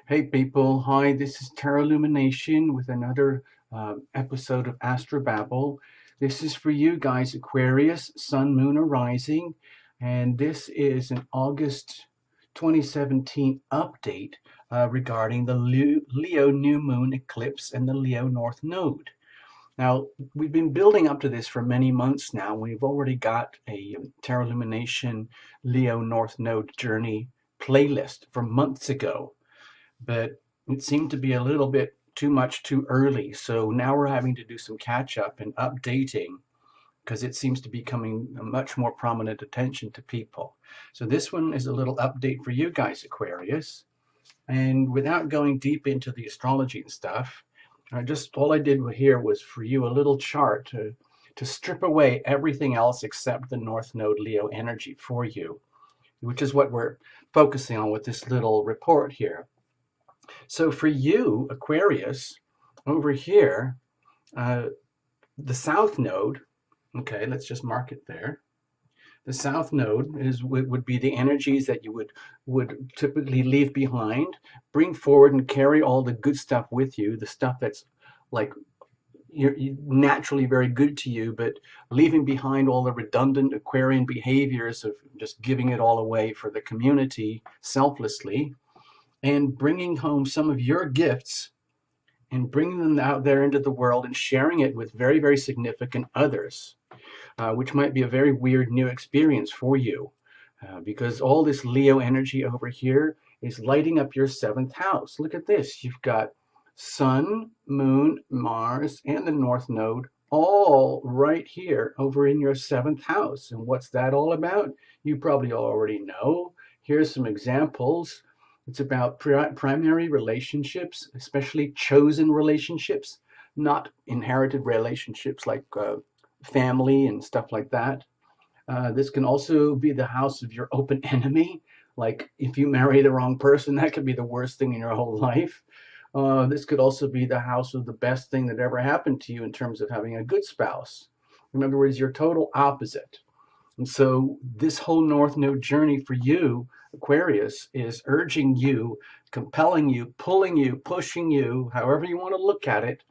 Hey people, hi, this is Lumination with another episode of Astrobabble. This is for you guys, Aquarius, Sun, Moon, or Rising, and this is an August 2017 update regarding the Leo new moon eclipse and the Leo North Node. Now, we've been building up to this for many months now. We've already got a Illumination Leo North Node journey playlist from months ago, but it seemed to be a little bit too much too early. So now we're having to do some catch up and updating because it seems to be coming a much more prominent attention to people. So this one is a little update for you guys, Aquarius. And without going deep into the astrology and stuff, just all I did here was for you a little chart to strip away everything else except the North Node Leo energy for you, which is what we're focusing on with this little report here. So for you, Aquarius, over here, the South Node, okay, let's just mark it there. The South Node would be the energies that you would typically leave behind, bring forward and carry all the good stuff with you, the stuff that's like you're naturally very good to you, but leaving behind all the redundant Aquarian behaviors of just giving it all away for the community selflessly, and bringing home some of your gifts and bringing them out there into the world and sharing it with very, very significant others, which might be a very weird new experience for you, because all this Leo energy over here is lighting up your seventh house. Look at this. You've got Sun, Moon, Mars, and the North Node all right here over in your seventh house. And what's that all about? You probably already know. Here's some examples. It's about primary relationships, especially chosen relationships, not inherited relationships like family and stuff like that. This can also be the house of your open enemy. Like if you marry the wrong person, that could be the worst thing in your whole life. This could also be the house of the best thing that ever happened to you in terms of having a good spouse. In other words, you're total opposite. And so this whole North Node journey for you, Aquarius, is urging you, compelling you, pulling you, pushing you, however you want to look at it.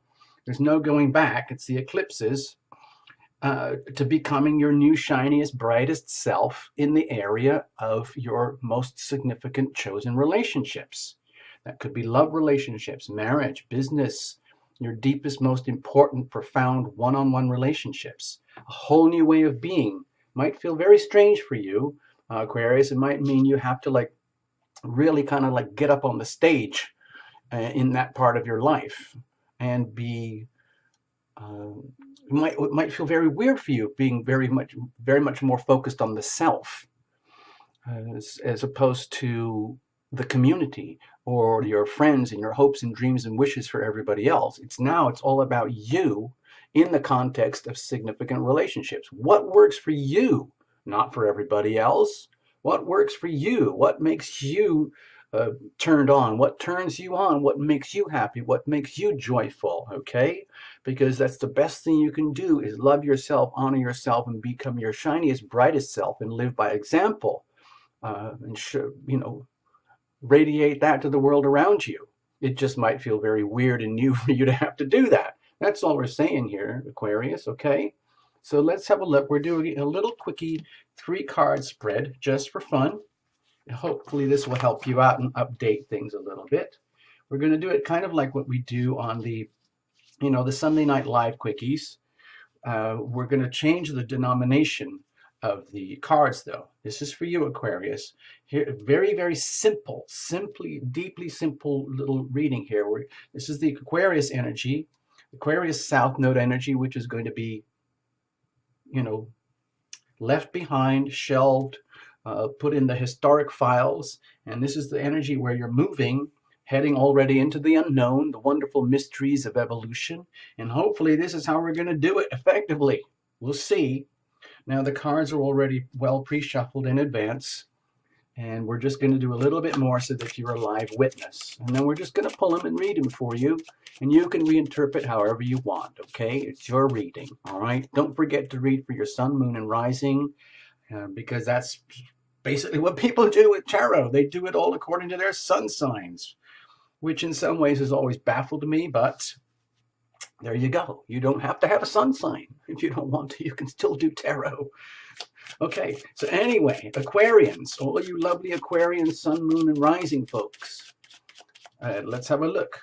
There's no going back. It's the eclipses, to becoming your new, shiniest, brightest self in the area of your most significant chosen relationships. That could be love relationships, marriage, business, your deepest, most important, profound one-on-one relationships. A whole new way of being. Might feel very strange for you, Aquarius. It might mean you have to like really kind of like get up on the stage in that part of your life and be. It might feel very weird for you, being very much more focused on the self as opposed to the community or your friends and your hopes and dreams and wishes for everybody else. It's all about you in the context of significant relationships. What works for you, not for everybody else? What works for you? What makes you turned on? What turns you on? What makes you happy? What makes you joyful? Okay? Because that's the best thing you can do is love yourself, honor yourself, and become your shiniest, brightest self and live by example. And radiate that to the world around you. It just might feel very weird and new for you to have to do that. That's all we're saying here, Aquarius, okay? So let's have a look. We're doing a little quickie 3-card spread just for fun. Hopefully this will help you out and update things a little bit. We're going to do it kind of like what we do on the Sunday Night Live quickies. We're going to change the denomination of the cards, though. This is for you, Aquarius. Here, very, very simple, deeply simple little reading here. This is the Aquarius energy, Aquarius South Node energy, which is going to be, left behind, shelved, put in the historic files. And this is the energy where you're moving, heading already into the unknown, the wonderful mysteries of evolution. And hopefully this is how we're going to do it effectively. We'll see. Now the cards are already well pre-shuffled in advance, and we're just going to do a little bit more so that you're a live witness. And then we're just going to pull them and read them for you, and you can reinterpret however you want, okay? It's your reading, all right? Don't forget to read for your sun, moon, and rising, because that's basically what people do with tarot. They do it all according to their sun signs. which in some ways has always baffled me, but there you go. You don't have to have a sun sign. If you don't want to, you can still do tarot. Okay, so anyway, Aquarians, all you lovely Aquarian sun, moon, and rising folks, let's have a look.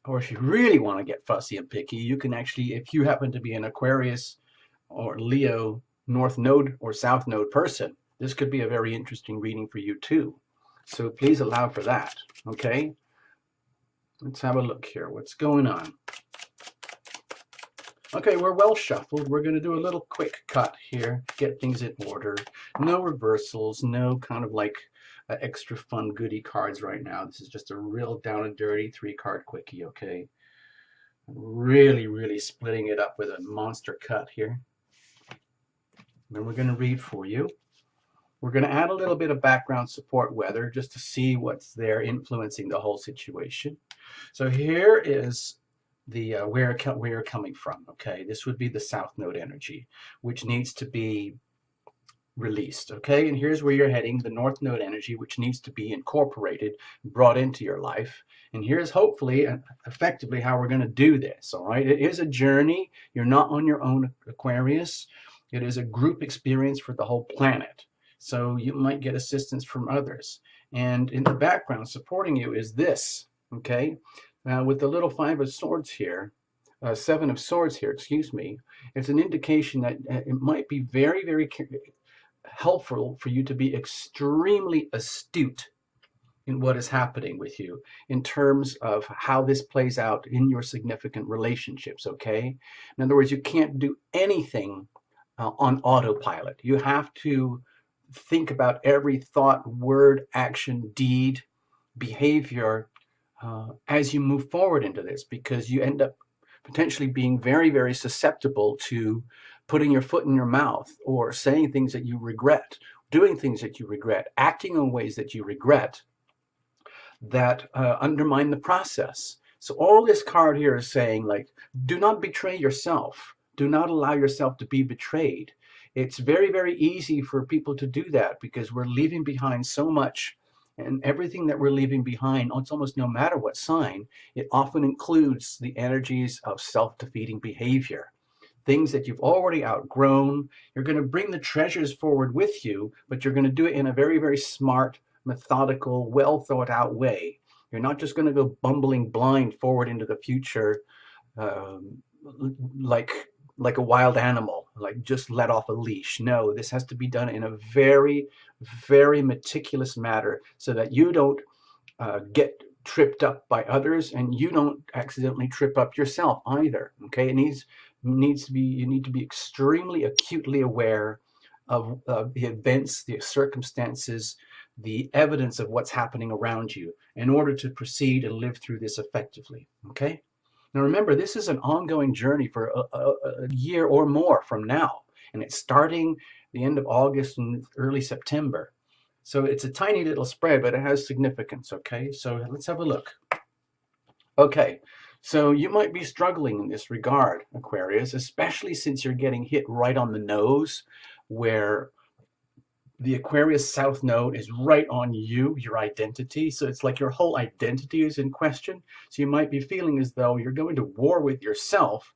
Or if you really want to get fussy and picky, you can actually, if you happen to be an Aquarius or Leo North Node or South Node person, this could be a very interesting reading for you too. So please allow for that, okay? Let's have a look here. What's going on? Okay, we're well shuffled. We're going to do a little quick cut here, get things in order. No reversals, no kind of like extra fun goodie cards right now. This is just a real down and dirty 3-card quickie, okay? Really, really splitting it up with a monster cut here. Then we're going to read for you. We're going to add a little bit of background support weather just to see what's there influencing the whole situation. So here is the where you're coming from, okay? This would be the South Node energy, which needs to be released, okay? And here's where you're heading, the North Node energy, which needs to be incorporated, brought into your life. And here's hopefully and effectively how we're going to do this, all right? It is a journey. You're not on your own, Aquarius. It is a group experience for the whole planet. So you might get assistance from others. And in the background supporting you is this, okay? With the little 5 of Swords here, 7 of Swords here, excuse me, it's an indication that it might be very, very helpful for you to be extremely astute in what is happening with you in terms of how this plays out in your significant relationships, okay? In other words, you can't do anything on autopilot. You have to think about every thought, word, action, deed, behavior as you move forward into this, because you end up potentially being very, very susceptible to putting your foot in your mouth or saying things that you regret, doing things that you regret, acting in ways that you regret that undermine the process. So all this card here is saying, like, do not betray yourself. Do not allow yourself to be betrayed. It's very, very easy for people to do that because we're leaving behind so much, and everything that we're leaving behind, it's almost no matter what sign, it often includes the energies of self-defeating behavior. Things that you've already outgrown. You're going to bring the treasures forward with you, but you're going to do it in a very, very smart, methodical, well thought out way. You're not just going to go bumbling blind forward into the future like a wild animal, like just let off a leash. No, this has to be done in a very, very meticulous manner so that you don't get tripped up by others and you don't accidentally trip up yourself either, okay? It needs to be, you need to be extremely acutely aware of the events, the circumstances, the evidence of what's happening around you in order to proceed and live through this effectively, okay? Now remember, this is an ongoing journey for a year or more from now, and it's starting the end of August and early September. So it's a tiny little spread, but it has significance, okay? So let's have a look. Okay, so you might be struggling in this regard, Aquarius, especially since you're getting hit right on the nose, where the Aquarius South Node is right on you, your identity. So it's like your whole identity is in question. So you might be feeling as though you're going to war with yourself,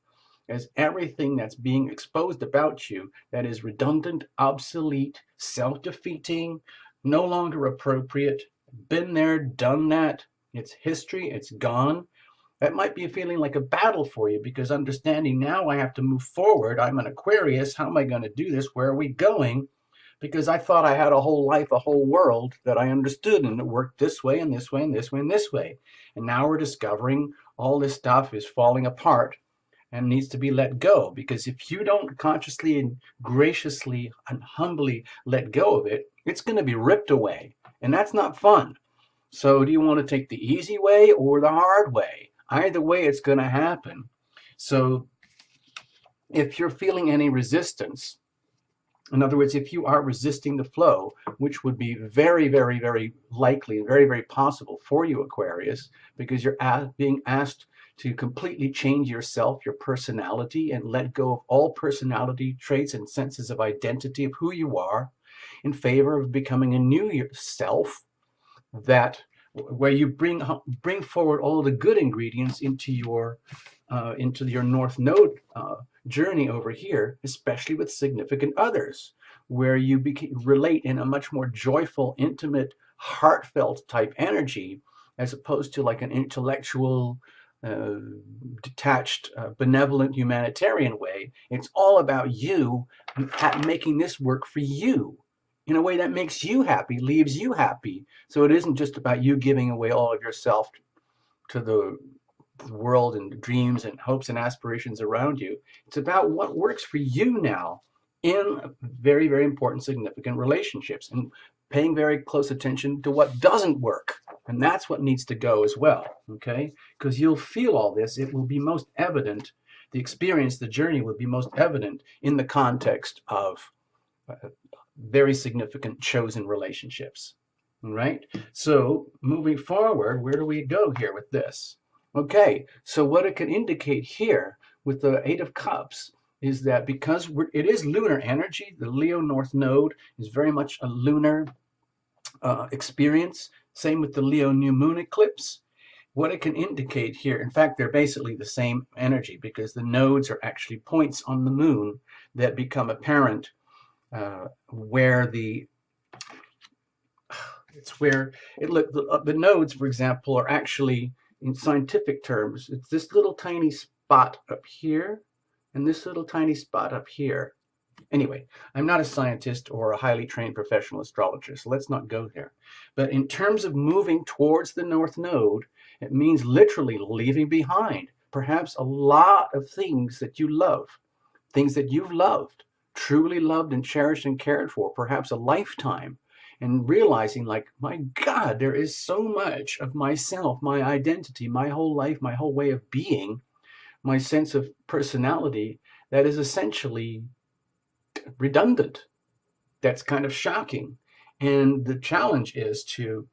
as everything that's being exposed about you that is redundant, obsolete, self-defeating, no longer appropriate, been there, done that, it's history, it's gone. That might be feeling like a battle for you, because understanding now I have to move forward. I'm an Aquarius. How am I going to do this? Where are we going? Because I thought I had a whole life, a whole world that I understood, and it worked this way and this way and this way and this way. And now we're discovering all this stuff is falling apart and needs to be let go. Because if you don't consciously and graciously and humbly let go of it, it's going to be ripped away. And that's not fun. So do you want to take the easy way or the hard way? Either way, it's going to happen. So if you're feeling any resistance, in other words, if you are resisting the flow, which would be very, very, very likely and very, very possible for you, Aquarius, because you're being asked to completely change yourself, your personality, and let go of all personality traits and senses of identity of who you are in favor of becoming a new self that where you bring forward all the good ingredients into your North Node journey over here, especially with significant others, where you relate in a much more joyful, intimate, heartfelt type energy, as opposed to like an intellectual, uh, detached, benevolent humanitarian way. It's all about you making this work for you in a way that makes you happy, leaves you happy. So it isn't just about you giving away all of yourself to the world and dreams and hopes and aspirations around you. It's about what works for you now in very, very important, significant relationships, and paying very close attention to what doesn't work. And that's what needs to go as well, okay? Because you'll feel all this. It will be most evident. The experience, the journey will be most evident in the context of very significant chosen relationships. All right? So moving forward, where do we go here with this? Okay, so what it can indicate here with the Eight of Cups is that because it is lunar energy, the Leo North Node is very much a lunar experience. Same with the Leo New Moon eclipse. What it can indicate here, in fact, they're basically the same energy because the nodes are actually points on the moon that become apparent where the the nodes, for example, are actually, in scientific terms, it's this little tiny spot up here and this little tiny spot up here. Anyway, I'm not a scientist or a highly trained professional astrologer, so let's not go there. But in terms of moving towards the North Node, it means literally leaving behind perhaps a lot of things that you love, things that you've loved, truly loved and cherished and cared for, perhaps a lifetime, and realizing, like, my God, there is so much of myself, my identity, my whole life, my whole way of being, my sense of personality that is essentially redundant. That's kind of shocking. And the challenge is to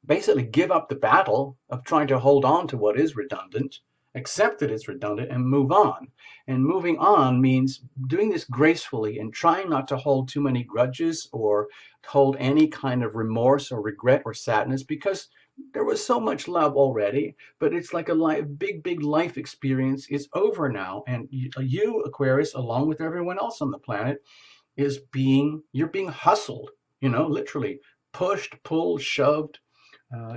basically give up the battle of trying to hold on to what is redundant, accept that it's redundant, and move on. And moving on means doing this gracefully and trying not to hold too many grudges or hold any kind of remorse or regret or sadness, because there was so much love already, but it's like a big life experience is over now. And you, Aquarius, along with everyone else on the planet, you're being hustled, literally pushed, pulled, shoved,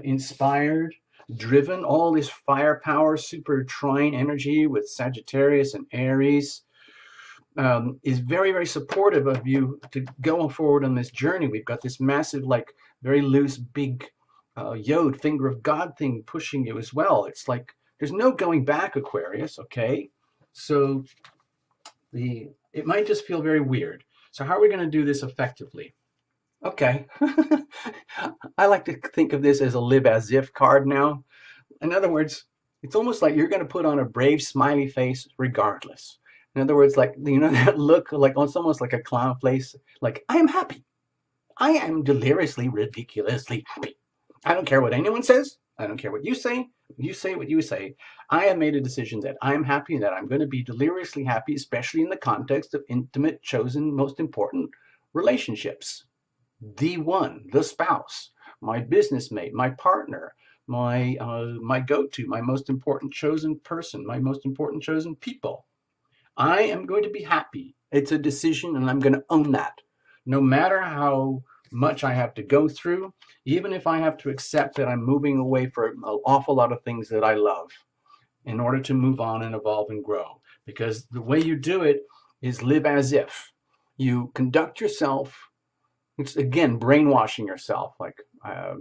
inspired, driven. All this firepower, super trine energy with Sagittarius and Aries is very, very supportive of you to go forward on this journey. We've got this massive, like, very loose, big yod, finger of God thing pushing you as well. It's like there's no going back, Aquarius, okay? So it might just feel very weird. So how are we going to do this effectively? Okay. I like to think of this as a live as if card now. In other words, it's almost like you're going to put on a brave smiley face regardless. In other words, like, that look, like, it's almost like a clown face, like, I am happy. I am deliriously, ridiculously happy. I don't care what anyone says. I don't care what you say. You say what you say. I have made a decision that I am happy and that I'm going to be deliriously happy, especially in the context of intimate, chosen, most important relationships. The one, the spouse, my business mate, my partner, my go-to, my most important chosen person, my most important chosen people. I am going to be happy. It's a decision, and I'm going to own that. No matter how much I have to go through, even if I have to accept that I'm moving away from an awful lot of things that I love in order to move on and evolve and grow. Because the way you do it is live as if. You conduct yourself. It's, again, brainwashing yourself. Like, I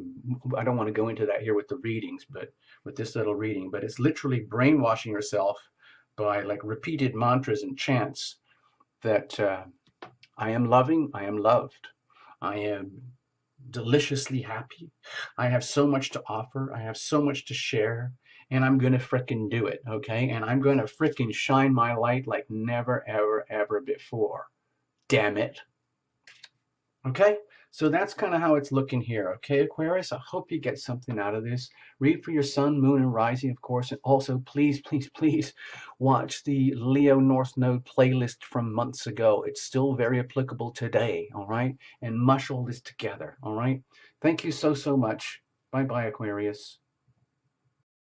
don't want to go into that here with the readings, but with this little reading, but it's literally brainwashing yourself by, like, repeated mantras and chants that I am loving, I am loved, I am deliciously happy, I have so much to offer, I have so much to share, and I'm going to frickin' do it, okay? And I'm going to frickin' shine my light like never, ever, ever before. Damn it. Okay, so that's kind of how it's looking here. Okay, Aquarius, I hope you get something out of this. Read for your sun, moon, and rising, of course. And also, please, please, please watch the Leo North Node playlist from months ago. It's still very applicable today, all right? And mush all this together, all right? Thank you so, so much. Bye bye, Aquarius.